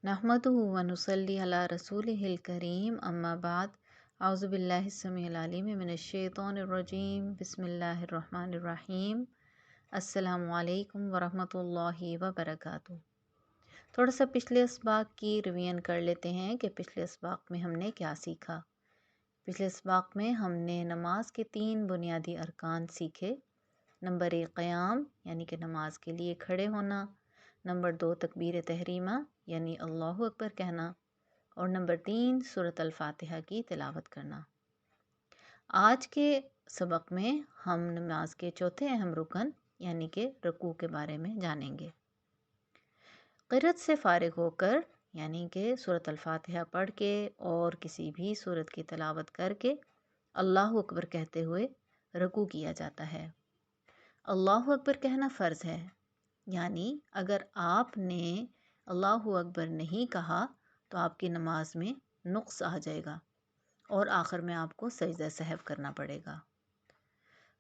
नहमदुहु व नुसल्ली अला रसूलिहिल करीम अम्मा बाद औज़ु बिल्लाहि स्समीइल अलीम मिनश शैतानिर रजीम बिस्मिल्लाहिर रहमानिर रहीम अस्सलामु अलैकुम व रहमतुल्लाहि व बरकातुहू। थोड़ा सा पिछले इसबाक की रिवीजन कर लेते हैं कि पिछले इसबाक में हमने क्या सीखा। पिछले इसबाक में हमने नमाज के 3 बुनियादी अरकान सीखे। नंबर 1 क़याम यानी कि नमाज के लिए खड़े होना, नंबर 2 तकबीर तहरीमा यानी अल्लाहु अकबर कहना, और नंबर 3 सूरत अल-फातिहा की तिलावत करना। आज के सबक में हम नमाज के चौथे अहम रुकन यानी कि रुकू के बारे में जानेंगे। क़िरात से फ़ारिग होकर यानी कि सूरत अल-फातिहा पढ़ के और किसी भी सूरत की तिलावत करके अल्लाहु अकबर कहते हुए रुकू किया जाता है। अल्लाहु अकबर कहना फ़र्ज़ है, यानी अगर आपने अल्लाहु अकबर नहीं कहा तो आपकी नमाज में नुक्स आ जाएगा और आखिर में आपको सजदा सहव करना पड़ेगा।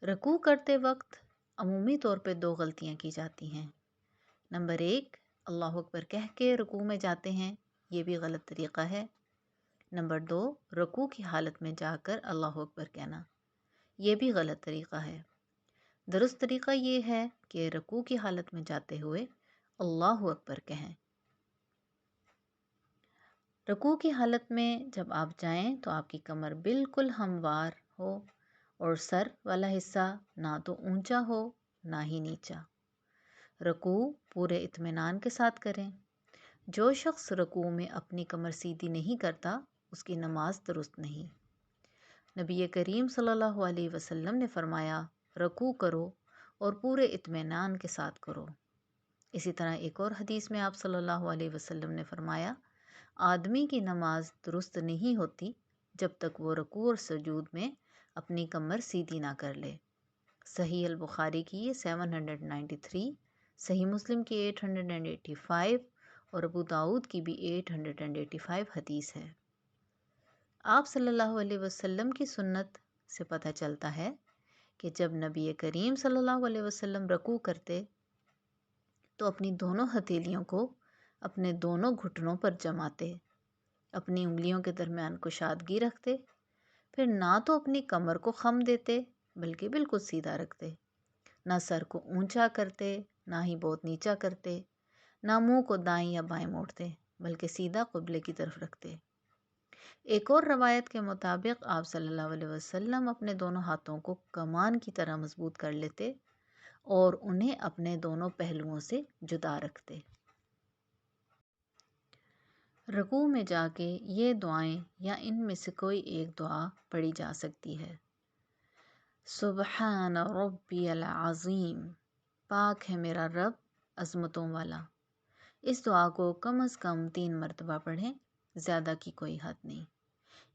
रुकू करते वक्त अमूमी तौर पे 2 गलतियाँ की जाती हैं। नंबर 1 अल्लाहु अकबर कह के रुकू में जाते हैं, ये भी गलत तरीक़ा है। नंबर 2 रुकू की हालत में जाकर अल्लाहु अकबर कहना, ये भी गलत तरीक़ा है। दुरुस्त तरीक़ा ये है कि रुकू की हालत में जाते हुए अल्लाहु अकबर कहें। रुकू की हालत में जब आप जाएं तो आपकी कमर बिल्कुल हमवार हो और सर वाला हिस्सा ना तो ऊंचा हो ना ही नीचा। रुकू पूरे इत्मीनान के साथ करें। जो शख्स रुकू में अपनी कमर सीधी नहीं करता उसकी नमाज दुरुस्त नहीं। नबी करीम सल्लल्लाहु अलैहि वसल्लम ने फरमाया, रुकू करो और पूरे इत्मीनान के साथ करो। इसी तरह एक और हदीस में आप सल्लल्लाहु अलैहि वसल्लम ने फरमाया, आदमी की नमाज दुरुस्त नहीं होती जब तक वो रुकू और सजूद में अपनी कमर सीधी ना कर ले। सही अल बुखारी की 793, सही मुस्लिम की 885 और अबू दाऊद की भी 885 हदीस है। आप सल्लल्लाहु अलैहि वसल्लम की सुन्नत से पता चलता है कि जब नबी करीम सल्लल्लाहु अलैहि वसल्लम रुकू करते तो अपनी दोनों हथेलियों को अपने दोनों घुटनों पर जमाते, अपनी उंगलियों के दरमियान कुशादगी रखते, फिर ना तो अपनी कमर को खम देते बल्कि बिल्कुल सीधा रखते, ना सर को ऊंचा करते ना ही बहुत नीचा करते, ना मुंह को दाएं या बाएं मोड़ते बल्कि सीधा क़िबले की तरफ रखते। एक और रवायत के मुताबिक आप सल्लल्लाहु अलैहि वसल्लम अपने दोनों हाथों को कमान की तरह मजबूत कर लेते और उन्हें अपने दोनों पहलुओं से जुदा रखते। रुकू में जाके ये दुआएं या इनमें से कोई एक दुआ पढ़ी जा सकती है। सुबहान रब्बियल अज़ीम, पाक है मेरा रब अज़मतों वाला। इस दुआ को कम से कम 3 मरतबा पढ़ें, ज़्यादा की कोई हद नहीं।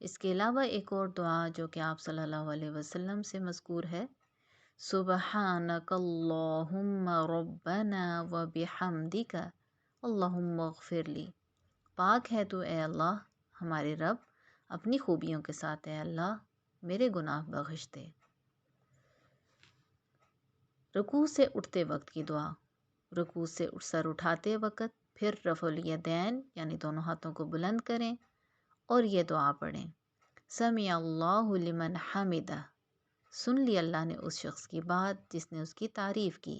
इसके अलावा एक और दुआ जो कि आप सल्लल्लाहु अलैहि वसल्लम से मज़कूर है, सुबहानकल्लाहुम्मा रब्बना व बिहम्दिका अल्लाहुम्मा अग़फ़िरली। पाक है तू ए अल्लाह हमारे रब, अपनी खूबियों के साथ ए अल्लाह मेरे गुनाह बख्श दे। रुकू से उठते वक्त की दुआ। रुकू से सर उठाते वक्त फिर रफ़ुल यदैन यानी दोनों हाथों को बुलंद करें और ये दुआ पढ़ें, समी अल्लाहु लिमन हमिदा, सुन ली अल्लाह ने उस शख्स की बात जिसने उसकी तारीफ़ की।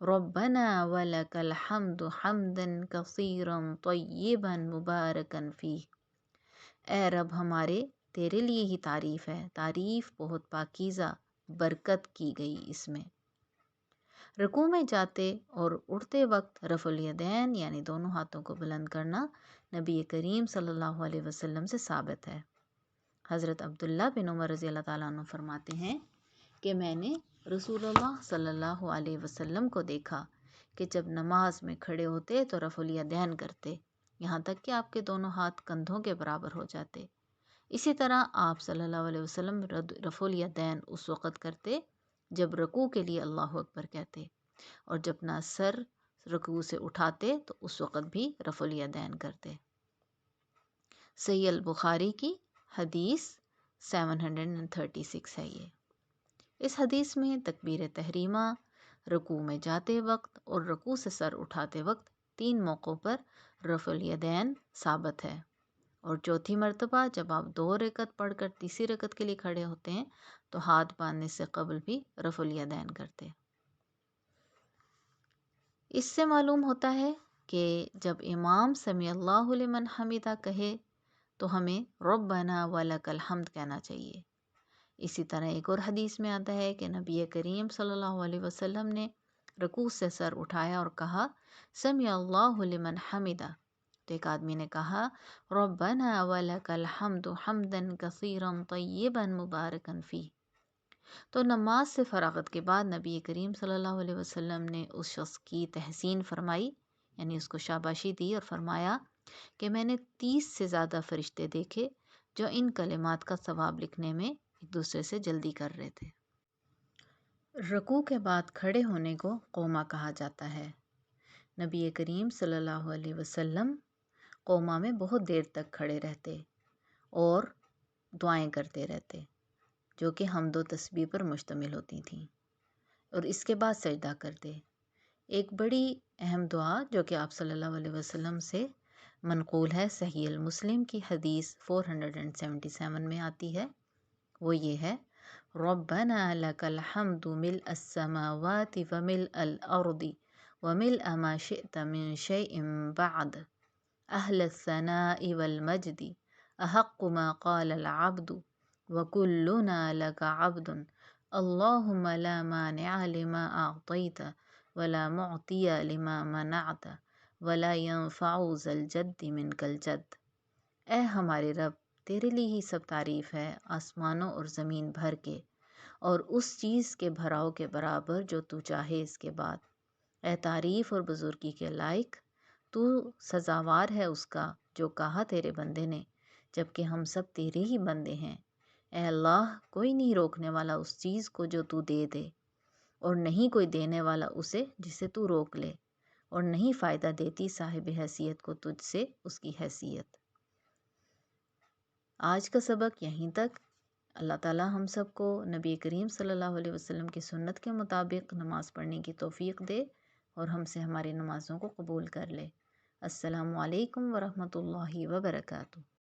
रब्बना वलकल हम्दु हम्दन कसीरन तय्यिबन मुबारकन फ़ीह, ए रब हमारे तेरे लिए ही तारीफ़ है, तारीफ़ बहुत पाकीज़ा बरकत की गई इसमें। रुकू में जाते और उठते वक्त रफ़ुल यदैन यानी दोनों हाथों को बुलंद करना नबी करीम सल्लल्लाहु अलैहि वसल्लम से साबित है। हज़रत अब्दुल्ला बिन उमर रज़ी अल्लाह ताला अन्हु फरमाते हैं कि मैंने रसूलुल्लाह सल्लल्लाहु अलैहि वसल्लम को देखा कि जब नमाज में खड़े होते तो रफ़ुल यदैन करते, यहाँ तक कि आपके दोनों हाथ कंधों के बराबर हो जाते। इसी तरह आप सल्लल्लाहु अलैहि वसल्लम रफ़ुल यदैन उस वक़्त करते जब रुकू के लिए अल्लाहु अकबर कहते, और जब ना सर रुकू से उठाते तो उस वक़्त भी रफ़ुल यदैन करते। सही अल बुखारी की हदीस 736 है ये। इस हदीस में तकबीर तहरीमा रुकू में जाते वक्त और रुकू से सर उठाते वक्त 3 موقعوں پر رفع الیدین ثابت ہے، اور چوتھی مرتبہ جب آپ 2 رکعت پڑھ کر تیسری رکعت کے لیے کھڑے ہوتے ہیں تو ہاتھ باندھنے سے قبل بھی رفع الیدین کرتے۔ اس سے معلوم ہوتا ہے کہ جب امام سمیع اللہ لمن حمیدہ کہے تو ہمیں ربنا ولک الحمد کہنا چاہیے۔ اسی طرح ایک اور حدیث میں آتا ہے کہ نبی کریم صلی اللہ علیہ وسلم نے رکوع سے سر اٹھایا اور کہا سمیع اللہ لمن حمیدہ، تو ایک آدمی نے کہا ربنا ولک الحمد حمدا کثیرا طیبا مبارکا فیہ۔ تو نماز سے فراغت کے بعد نبی کریم صلی اللہ علیہ وسلم نے اس شخص کی تحسین فرمائی، یعنی اس کو شاباشی دی اور فرمایا کہ میں نے 30 سے زیادہ فرشتے دیکھے جو ان کلمات کا ثواب لکھنے میں ایک دوسرے سے جلدی کر رہے تھے۔ رکوع کے بعد کھڑے ہونے کو قومہ کہا جاتا ہے۔ نبی کریم صلی اللہ علیہ وسلم قومہ میں بہت دیر تک کھڑے رہتے اور دعائیں کرتے رہتے جو کہ حمد و تسبیح پر مشتمل ہوتی تھیں، اور اس کے بعد سجدہ کرتے۔ ایک بڑی اہم دعا جو کہ آپ صلی اللہ علیہ وسلم سے منقول ہے، صحیح المسلم کی حدیث 477 میں آتی ہے، وہ یہ ہے ربنا لک الحمد ملء السماوات وملء الارض وملء ما شئت من شیء بعد اہل الثناء والمجد احق ما قال العبد وکلنا لک عبد اللہم لا مانع لما اعطیت ولا معطی لما منعت ولا ينفع ذا الجد منک الجد۔ اے ہمارے رب، تیرے لیے ہی سب تعریف ہے آسمانوں اور زمین بھر کے، اور اس چیز کے بھراؤ کے برابر جو تو چاہے اس کے بعد۔ اے تعریف اور بزرگی کے لائق، تو سزاوار ہے اس کا جو کہا تیرے بندے نے، جبکہ ہم سب تیرے ہی بندے ہیں۔ اے اللہ، کوئی نہیں روکنے والا اس چیز کو جو تو دے دے، اور نہیں کوئی دینے والا اسے جسے تو روک لے، اور نہیں فائدہ دیتی صاحب حیثیت کو تجھ سے اس کی حیثیت۔ آج کا سبق یہیں تک۔ اللہ تعالیٰ ہم سب کو نبی کریم صلی اللہ علیہ وسلم کی سنت کے مطابق نماز پڑھنے کی توفیق دے اور ہم سے ہماری نمازوں کو قبول کر لے۔ السلام علیکم ورحمۃ اللہ وبرکاتہ۔